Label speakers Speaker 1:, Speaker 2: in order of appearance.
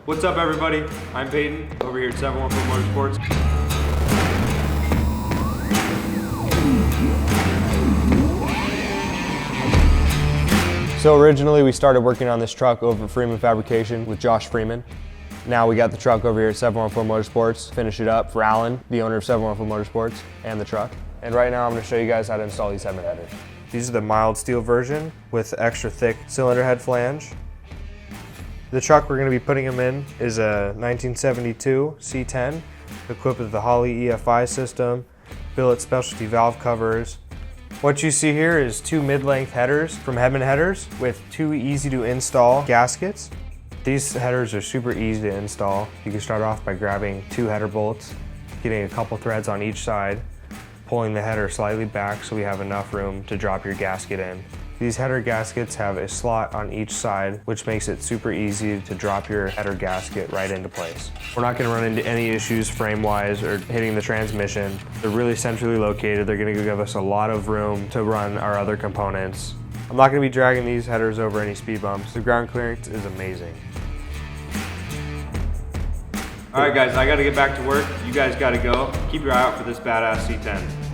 Speaker 1: What's up everybody? I'm Peyton, over here at 714 Motorsports.
Speaker 2: So originally we started working on this truck over at Freeman Fabrication with Josh Freeman. Now we got the truck over here at 714 Motorsports, finish it up for Alan, the owner of 714 Motorsports, and the truck. And right now I'm going to show you guys how to install these Hedman headers. These are the mild steel version with extra thick cylinder head flange. The truck we're going to be putting them in is a 1972 C-10, equipped with the Holley EFI system, billet specialty valve covers. What you see here is two mid-length headers from Hedman Hedders with two easy to install gaskets. These headers are super easy to install. You can start off by grabbing two header bolts, getting a couple threads on each side, pulling the header slightly back so we have enough room to drop your gasket in. These header gaskets have a slot on each side, which makes it super easy to drop your header gasket right into place. We're not going to run into any issues frame-wise or hitting the transmission. They're really centrally located. They're going to give us a lot of room to run our other components. I'm not going to be dragging these headers over any speed bumps. The ground clearance is amazing.
Speaker 1: All right guys, I got to get back to work. You guys got to go. Keep your eye out for this badass C-10.